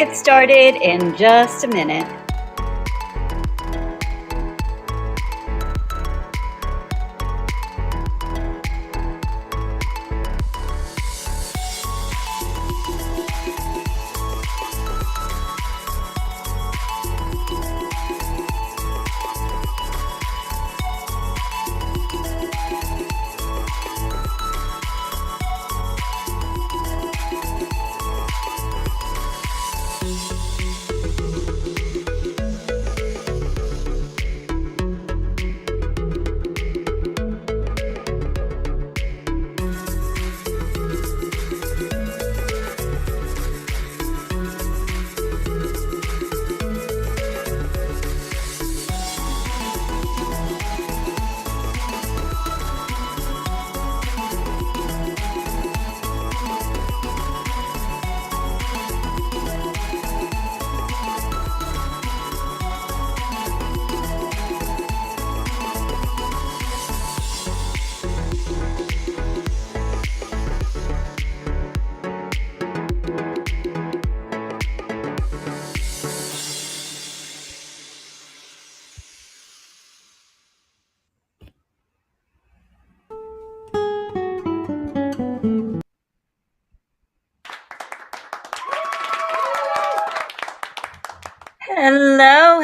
get started in just a minute.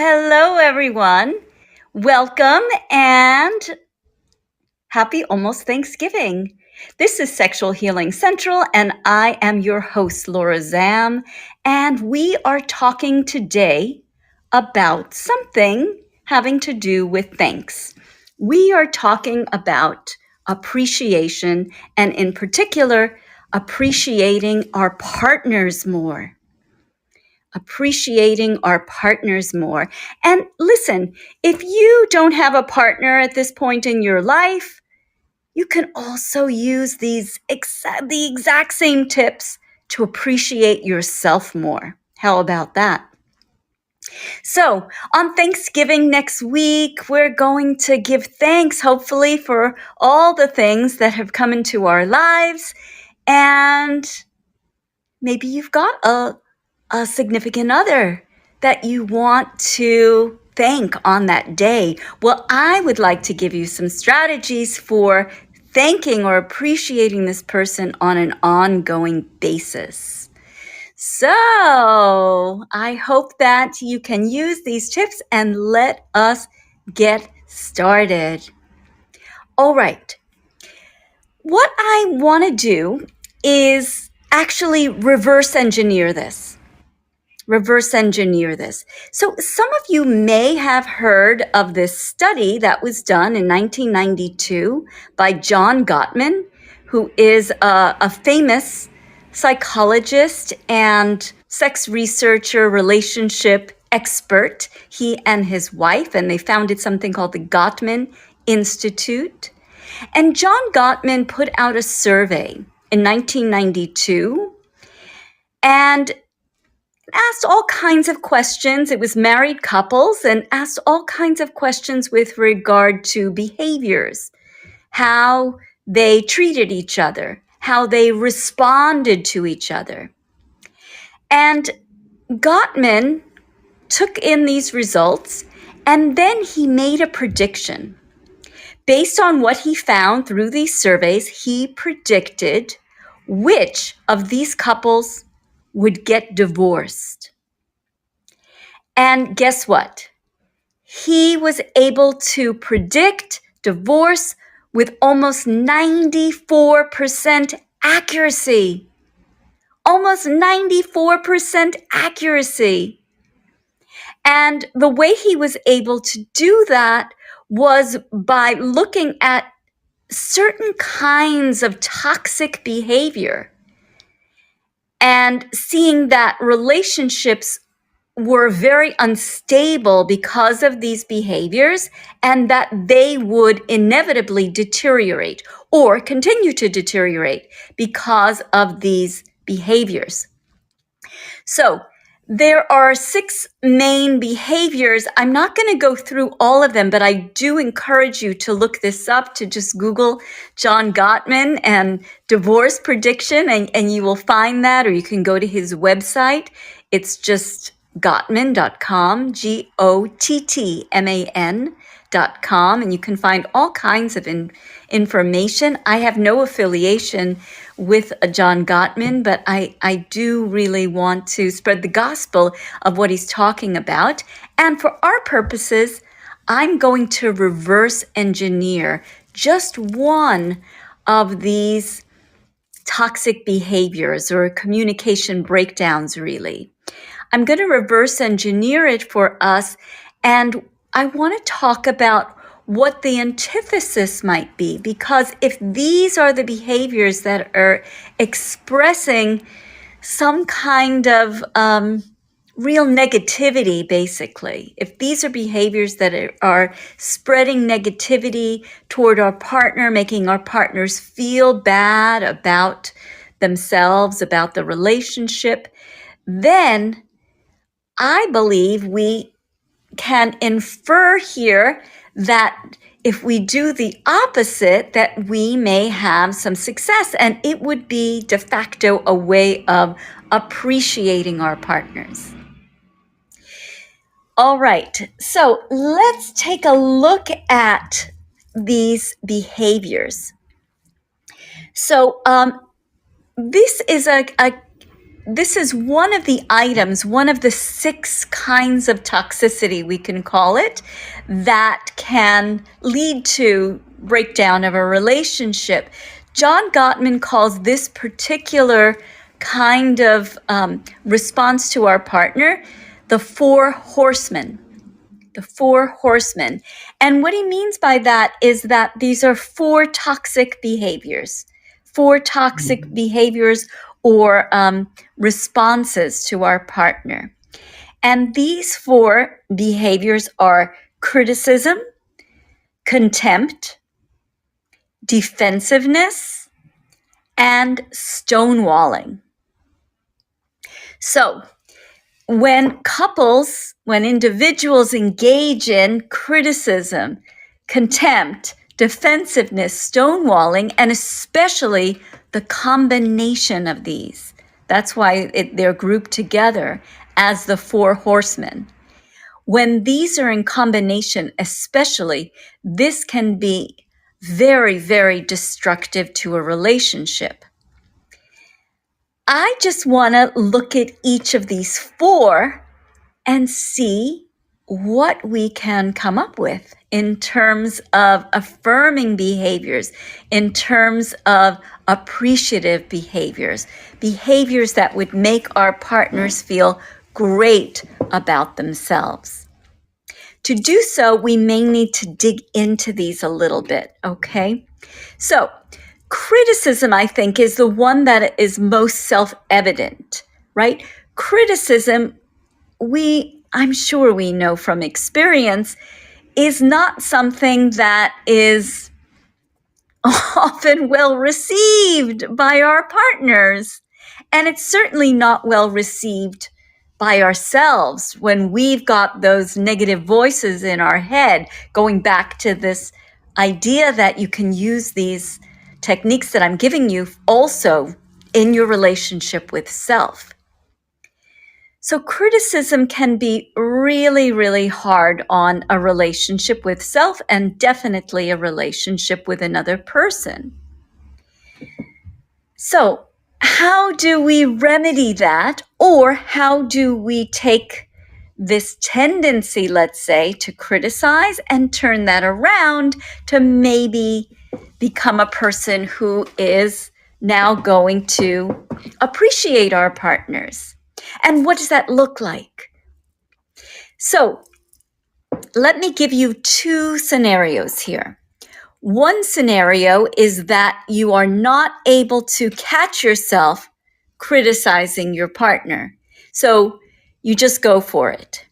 Hello, everyone. Welcome and happy almost Thanksgiving. This is Sexual Healing Central, and I am your host, Laura Zam, and we are talking today about something having to do with thanks. We are talking about appreciation, and in particular, appreciating our partners more. Appreciating our partners more. And listen, if you don't have a partner at this point in your life, you can also use the exact same tips to appreciate yourself more. How about that? So on Thanksgiving next week, we're going to give thanks, hopefully, for all the things that have come into our lives. And maybe you've got a significant other that you want to thank on that day. Well, I would like to give you some strategies for thanking or appreciating this person on an ongoing basis. So I hope that you can use these tips, and let us get started. All right. What I want to do is actually reverse engineer this. So some of you may have heard of this study that was done in 1992 by John Gottman, who is a famous psychologist and sex researcher, relationship expert, he and his wife, and they founded something called the Gottman Institute. And John Gottman put out a survey in 1992 and asked all kinds of questions. It was married couples, and asked all kinds of questions with regard to behaviors, how they treated each other, how they responded to each other. And Gottman took in these results, and then he made a prediction. Based on what he found through these surveys, he predicted which of these couples would get divorced. And guess what? He was able to predict divorce with almost 94% accuracy. Almost 94% accuracy. And the way he was able to do that was by looking at certain kinds of toxic behavior and seeing that relationships were very unstable because of these behaviors, and that they would inevitably deteriorate or continue to deteriorate because of these behaviors. So There are 6 main behaviors. I'm not going to go through all of them, but I do encourage you to look this up, to just Google John Gottman and divorce prediction, and you will find that, or you can go to his website. It's just Gottman.com, Gottman.com, and you can find all kinds of information. I have no affiliation with John Gottman, but I do really want to spread the gospel of what he's talking about. And for our purposes, I'm going to reverse engineer just one of these toxic behaviors or communication breakdowns, really. I'm going to reverse engineer it for us, and I want to talk about what the antithesis might be, because if these are the behaviors that are expressing some kind of real negativity, basically, if these are behaviors that are spreading negativity toward our partner, making our partners feel bad about themselves, about the relationship, then I believe we can infer here that if we do the opposite, that we may have some success, and it would be de facto a way of appreciating our partners. All right, so let's take a look at these behaviors. So this is one of the items, one of the 6 kinds of toxicity, we can call it, that can lead to breakdown of a relationship. John Gottman calls this particular kind of response to our partner the 4 horsemen. The 4 horsemen. And what he means by that is that these are 4 toxic behaviors. 4 toxic behaviors or responses to our partner. And these 4 behaviors are criticism, contempt, defensiveness, and stonewalling. So when individuals engage in criticism, contempt, defensiveness, stonewalling, and especially the combination of these, that's why they're grouped together as the 4 horsemen. When these are in combination, especially, this can be very, very destructive to a relationship. I just want to look at each of these 4 and see what we can come up with in terms of affirming behaviors, in terms of appreciative behaviors, behaviors that would make our partners feel great about themselves. To do so, we may need to dig into these a little bit, okay? So, criticism, I think, is the one that is most self-evident, right? Criticism, I'm sure we know from experience, is not something that is often well received by our partners. And it's certainly not well received by ourselves when we've got those negative voices in our head, going back to this idea that you can use these techniques that I'm giving you also in your relationship with self. So criticism can be really, really hard on a relationship with self, and definitely a relationship with another person. So how do we remedy that? Or how do we take this tendency, let's say, to criticize and turn that around to maybe become a person who is now going to appreciate our partners? And what does that look like? So let me give you 2 scenarios here. One scenario is that you are not able to catch yourself criticizing your partner. So you just go for it.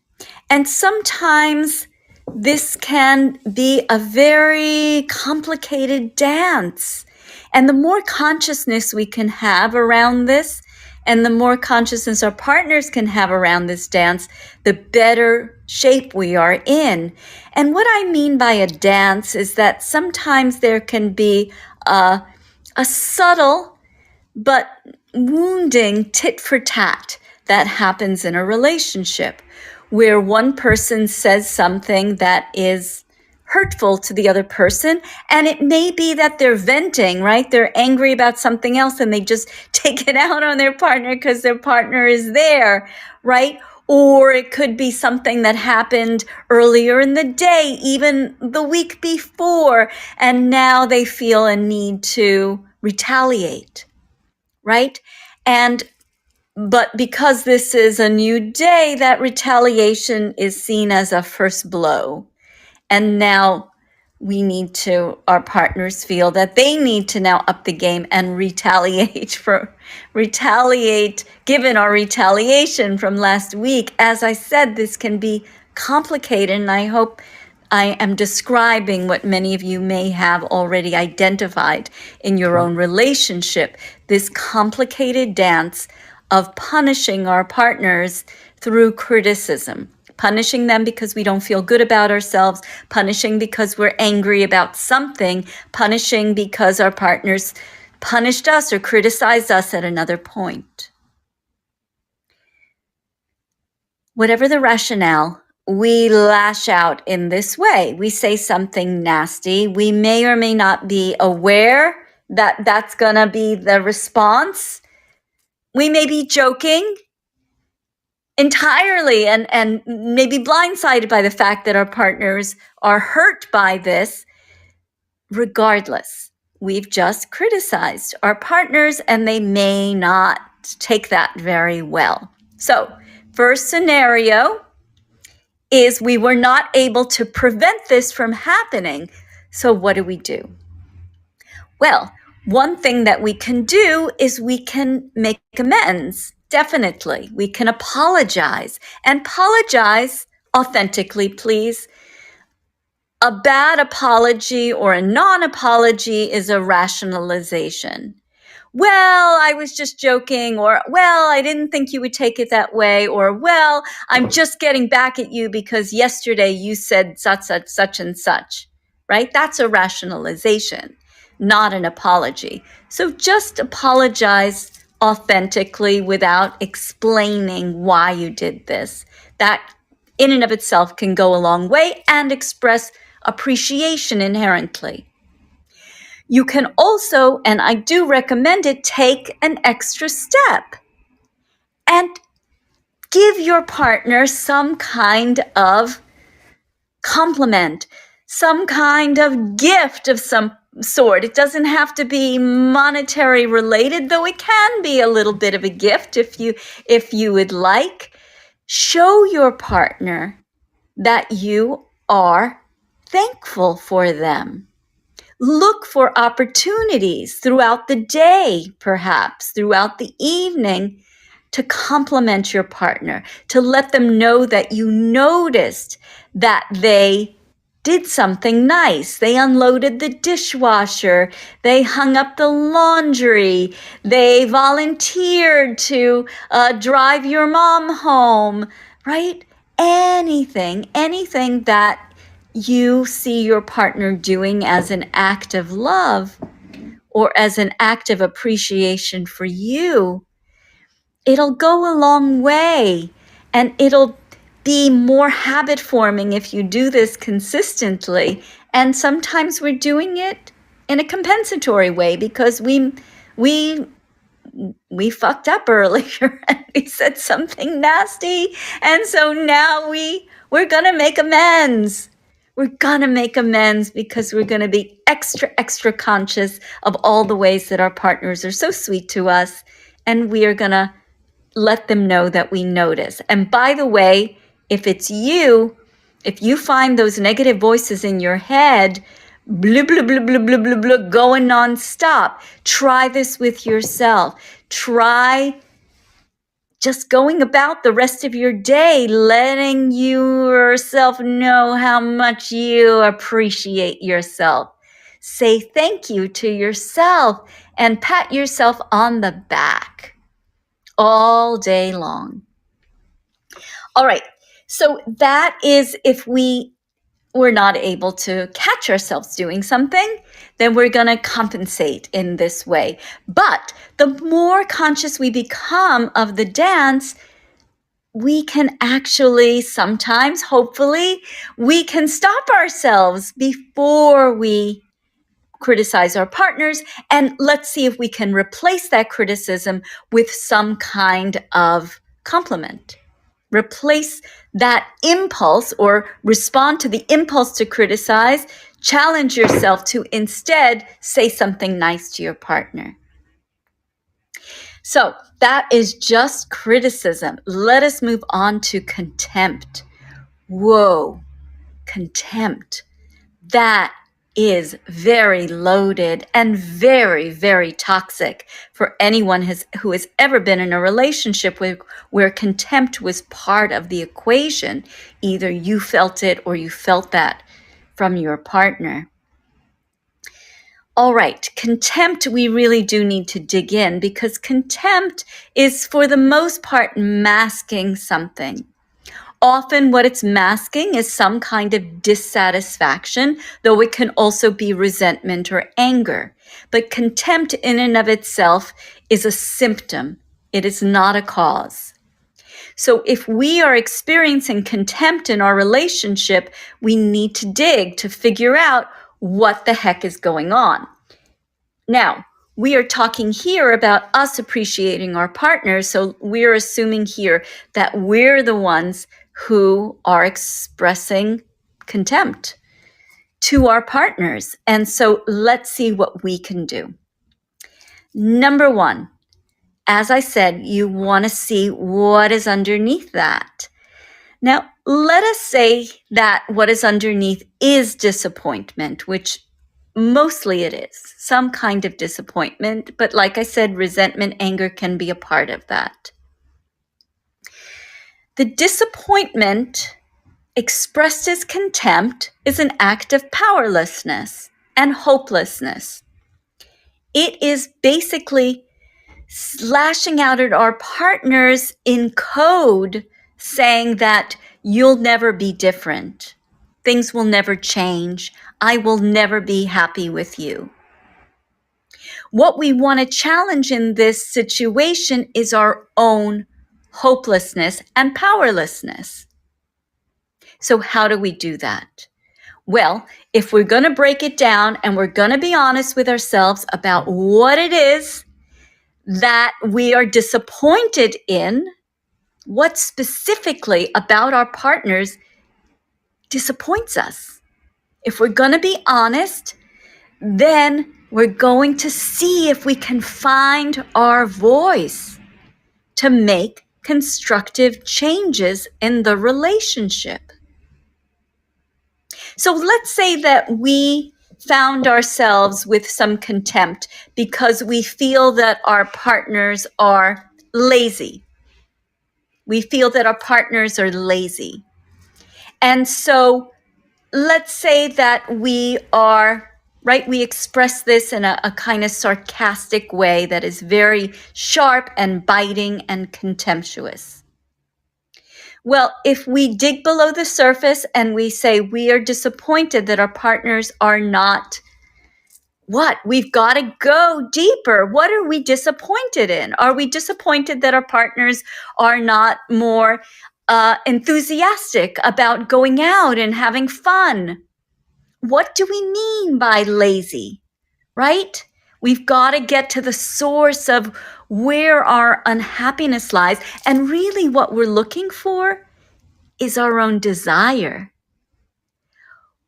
And sometimes this can be a very complicated dance. And the more consciousness we can have around this, And the more consciousness our partners can have around this dance, the better shape we are in. And what I mean by a dance is that sometimes there can be a subtle but wounding tit for tat that happens in a relationship where one person says something that is hurtful to the other person. And it may be that they're venting, right? They're angry about something else and they just take it out on their partner because their partner is there, right? Or it could be something that happened earlier in the day, even the week before, and now they feel a need to retaliate, right? But because this is a new day, that retaliation is seen as a first blow. And now our partners feel that they need to now up the game and retaliate given our retaliation from last week. As I said, this can be complicated, and I hope I am describing what many of you may have already identified in your own relationship, this complicated dance of punishing our partners through criticism. Punishing them because we don't feel good about ourselves, punishing because we're angry about something, punishing because our partners punished us or criticized us at another point. Whatever the rationale, we lash out in this way. We say something nasty. We may or may not be aware that that's going to be the response. We may be joking entirely and maybe blindsided by the fact that our partners are hurt by this. Regardless, we've just criticized our partners and they may not take that very well. So, first scenario is we were not able to prevent this from happening. So what do? Well, one thing that we can do is we can make amends. Definitely. We can apologize and apologize authentically, please. A bad apology or a non-apology is a rationalization. Well, I was just joking, or, well, I didn't think you would take it that way, or, well, I'm just getting back at you because yesterday you said such and such, right? That's a rationalization, not an apology. So just apologize authentically without explaining why you did this. That in and of itself can go a long way and express appreciation inherently. You can also, and I do recommend it, take an extra step and give your partner some kind of compliment, some kind of gift of some sort. It doesn't have to be monetary related, though it can be a little bit of a gift if you would like. Show your partner that you are thankful for them. Look for opportunities throughout the day, perhaps throughout the evening, to compliment your partner, to let them know that you noticed that they did something nice. They unloaded the dishwasher. They hung up the laundry. They volunteered to drive your mom home, right? Anything that you see your partner doing as an act of love or as an act of appreciation for you, it'll go a long way, and it'll be more habit forming if you do this consistently. And sometimes we're doing it in a compensatory way because we fucked up earlier and we said something nasty, and so now we're gonna make amends. We're gonna make amends because we're gonna be extra conscious of all the ways that our partners are so sweet to us, and we are gonna let them know that we notice. And by the way, if you find those negative voices in your head, blah, blah, blah, blah, blah, blah, blah, going nonstop, try this with yourself. Try just going about the rest of your day, letting yourself know how much you appreciate yourself. Say thank you to yourself and pat yourself on the back. all day long. All right. So that is if we were not able to catch ourselves doing something, then we're going to compensate in this way. But the more conscious we become of the dance, we can actually sometimes, hopefully, we can stop ourselves before we criticize our partners. And let's see if we can replace that criticism with some kind of compliment. Replace that impulse or respond to the impulse to criticize. Challenge yourself to instead say something nice to your partner. So that is just criticism. Let us move on to contempt. Whoa, contempt. That is very loaded and very, very toxic for anyone who has ever been in a relationship where contempt was part of the equation. Either you felt it or you felt that from your partner. All right, contempt, we really do need to dig in because contempt is for the most part masking something. Often what it's masking is some kind of dissatisfaction, though it can also be resentment or anger. But contempt in and of itself is a symptom. It is not a cause. So if we are experiencing contempt in our relationship, we need to dig to figure out what the heck is going on. Now, we are talking here about us appreciating our partners, so we're assuming here that we're the ones who are expressing contempt to our partners. And so let's see what we can do. Number one, as I said, you want to see what is underneath that. Now, let us say that what is underneath is disappointment, which mostly it is some kind of disappointment. But like I said, resentment, anger can be a part of that. The disappointment expressed as contempt is an act of powerlessness and hopelessness. It is basically lashing out at our partners in code, saying that you'll never be different. Things will never change. I will never be happy with you. What we want to challenge in this situation is our own hopelessness and powerlessness. So how do we do that? Well, if we're going to break it down and we're going to be honest with ourselves about what it is that we are disappointed in, what specifically about our partners disappoints us. If we're going to be honest, then we're going to see if we can find our voice to make constructive changes in the relationship. So let's say that we found ourselves with some contempt because we feel that our partners are lazy. We feel that our partners are lazy. And so let's say that we are, right, we express this in a kind of sarcastic way that is very sharp and biting and contemptuous. Well, if we dig below the surface and we say we are disappointed that our partners are not what? We've got to go deeper. What are we disappointed in? Are we disappointed that our partners are not more enthusiastic about going out and having fun? What do we mean by lazy, right? We've got to get to the source of where our unhappiness lies. And really what we're looking for is our own desire.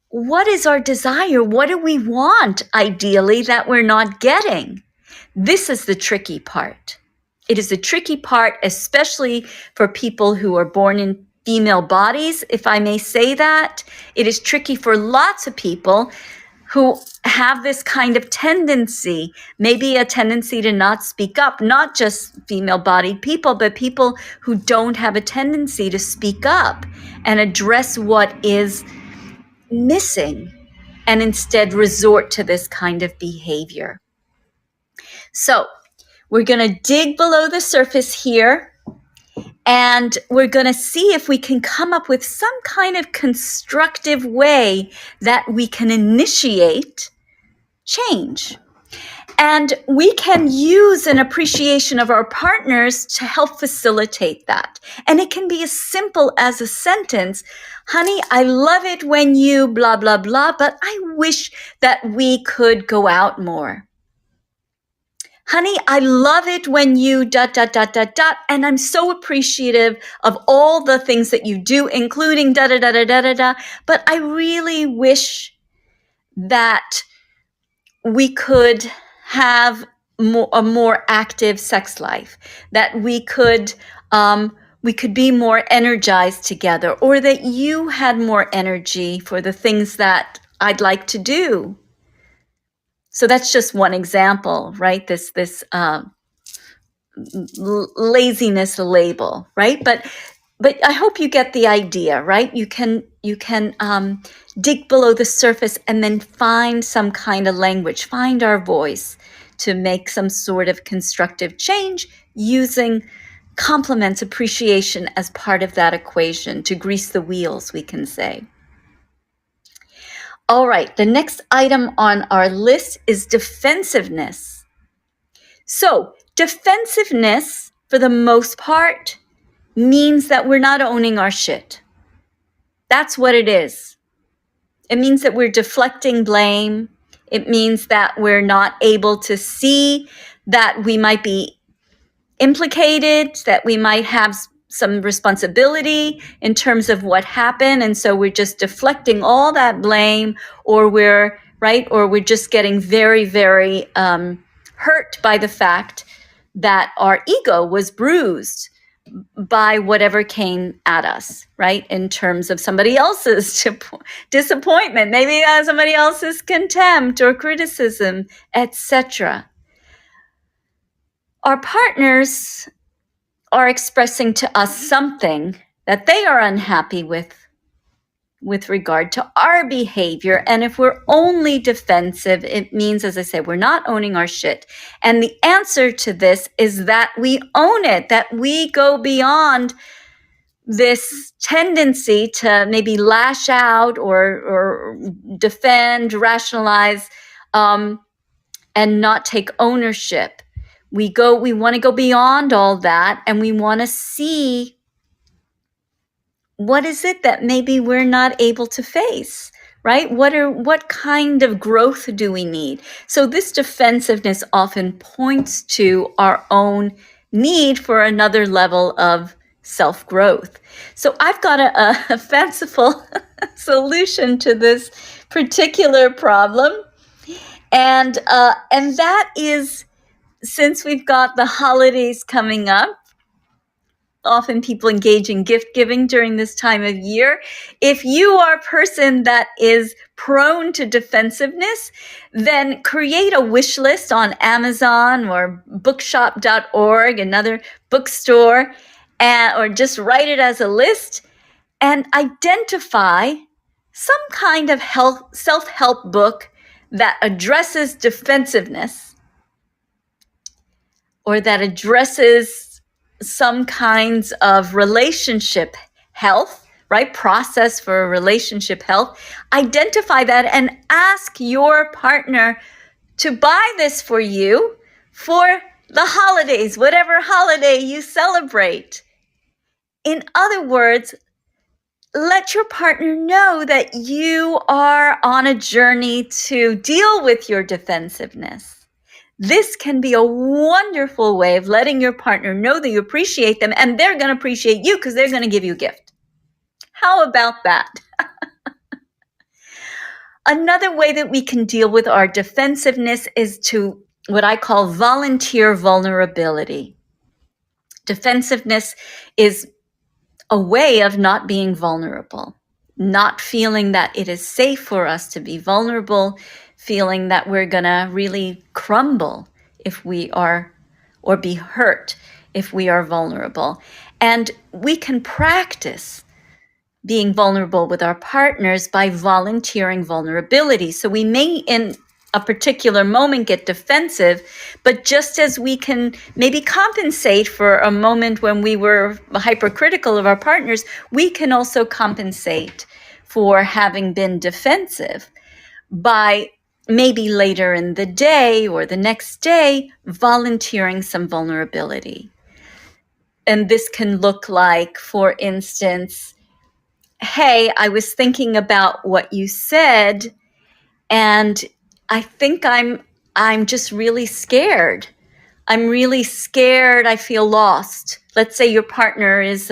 What is our desire? What do we want, ideally, that we're not getting? This is the tricky part. It is the tricky part, especially for people who are born in female bodies, if I may say that. It is tricky for lots of people who have this kind of tendency, maybe a tendency to not speak up, not just female-bodied people, but people who don't have a tendency to speak up and address what is missing and instead resort to this kind of behavior. So We're going to dig below the surface here, and we're going to see if we can come up with some kind of constructive way that we can initiate change. And we can use an appreciation of our partners to help facilitate that. And it can be as simple as a sentence, honey, I love it when you blah, blah, blah, but I wish that we could go out more. Honey, I love it when you ... and I'm so appreciative of all the things that you do, including ... but I really wish that we could have a more active sex life, that we could be more energized together, or that you had more energy for the things that I'd like to do. So that's just one example, right? This laziness label, right? But I hope you get the idea, right? You can dig below the surface and then find some kind of language, find our voice to make some sort of constructive change using compliments, appreciation as part of that equation to grease the wheels, we can say. All right, the next item on our list is defensiveness. So defensiveness, for the most part, means that we're not owning our shit. That's what it is. It means that we're deflecting blame. It means that we're not able to see that we might be implicated, that we might have some responsibility in terms of what happened. And so we're just deflecting all that blame, or we're just getting very, very hurt by the fact that our ego was bruised by whatever came at us, right? In terms of somebody else's disappointment, maybe somebody else's contempt or criticism, etc. Our partners are expressing to us something that they are unhappy with regard to our behavior. And if we're only defensive, it means, as I said, we're not owning our shit. And the answer to this is that we own it, that we go beyond this tendency to maybe lash out or defend, rationalize, and not take ownership. We want to go beyond all that, and we want to see what is it that maybe we're not able to face, right? What kind of growth do we need? So this defensiveness often points to our own need for another level of self-growth. So I've got a fanciful solution to this particular problem, and that is, since we've got the holidays coming up, often people engage in gift giving during this time of year. If you are a person that is prone to defensiveness, then create a wish list on Amazon or bookshop.org, another bookstore, or just write it as a list and identify some kind of self-help book that addresses defensiveness, or that addresses some kinds of relationship health, right? Process for relationship health. Identify that and ask your partner to buy this for you for the holidays, whatever holiday you celebrate. In other words, let your partner know that you are on a journey to deal with your defensiveness. This can be a wonderful way of letting your partner know that you appreciate them, and they're going to appreciate you because they're going to give you a gift. How about that? Another way that we can deal with our defensiveness is to what I call volunteer vulnerability. Defensiveness is a way of not being vulnerable, not feeling that it is safe for us to be vulnerable, feeling that we're going to really crumble if we are, or be hurt if we are vulnerable. And we can practice being vulnerable with our partners by volunteering vulnerability. So we may a particular moment get defensive, but just as we can maybe compensate for a moment when we were hypercritical of our partners, we can also compensate for having been defensive by maybe later in the day or the next day volunteering some vulnerability. And this can look like, for instance, hey, I was thinking about what you said, and I think I'm just really scared. I'm really scared. I feel lost. Let's say your partner is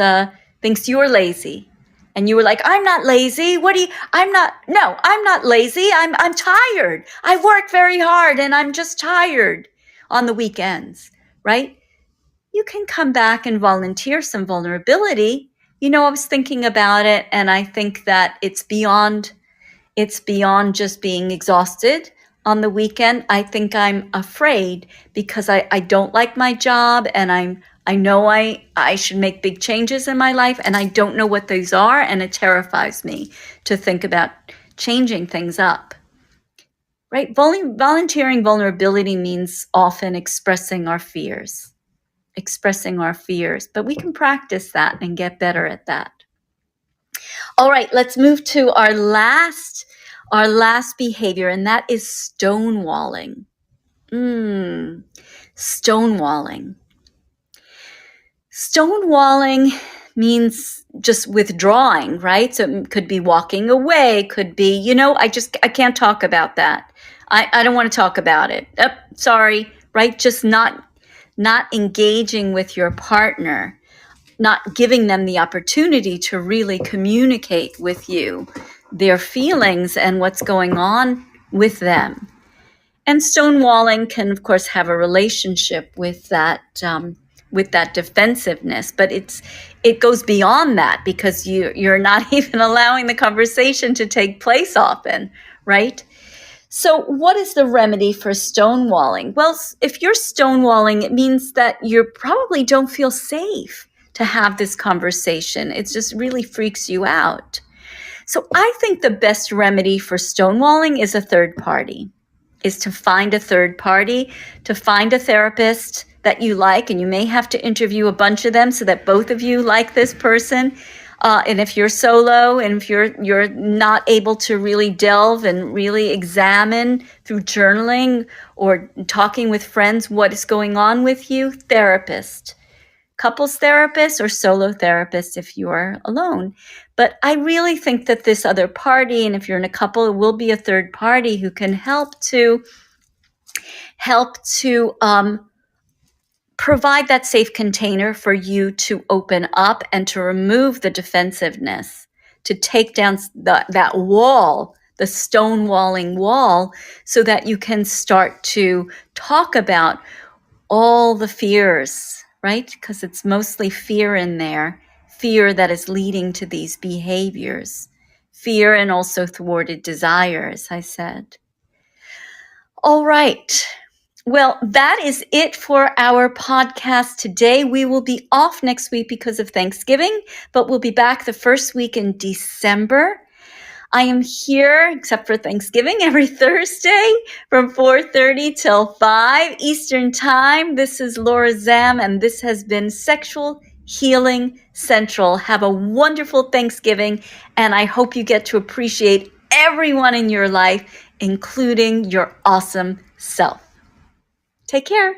thinks you're lazy, and you were like, "I'm not lazy. What do you? I'm not. No, I'm not lazy. I'm tired. I work very hard, and I'm just tired on the weekends." Right? You can come back and volunteer some vulnerability. I was thinking about it, and I think that it's beyond just being exhausted on the weekend. I think I'm afraid because I don't like my job, and I know I should make big changes in my life, and I don't know what those are, and it terrifies me to think about changing things up. Right? Volunteering vulnerability means often expressing our fears, but we can practice that and get better at that. All right, let's move to our last behavior, and that is stonewalling. Stonewalling. Stonewalling means just withdrawing, right? So it could be walking away, could be, I can't talk about that. I don't want to talk about it. Sorry, right? Just not engaging with your partner, not giving them the opportunity to really communicate with you their feelings and what's going on with them. And stonewalling can, of course, have a relationship with that defensiveness, but it goes beyond that because you're not even allowing the conversation to take place often, right? So what is the remedy for stonewalling? Well, if you're stonewalling, it means that you probably don't feel safe to have this conversation. It just really freaks you out. So I think the best remedy for stonewalling is a third party, is to find a third party, to find a therapist that you like, and you may have to interview a bunch of them so that both of you like this person. And if you're solo and if you're not able to really delve and really examine through journaling or talking with friends what is going on with you, therapist. Couples therapist or solo therapist if you are alone. But I really think that this other party, and if you're in a couple, it will be a third party who can help to provide that safe container for you to open up and to remove the defensiveness, to take down that wall, the stonewalling wall, so that you can start to talk about all the fears, right? Because it's mostly fear in there, fear that is leading to these behaviors, fear and also thwarted desire, as I said. All right. Well, that is it for our podcast today. We will be off next week because of Thanksgiving, but we'll be back the first week in December. I am here, except for Thanksgiving, every Thursday from 4:30 till 5 Eastern Time. This is Laura Zam, and this has been Sexual Healing Central. Have a wonderful Thanksgiving, and I hope you get to appreciate everyone in your life, including your awesome self. Take care.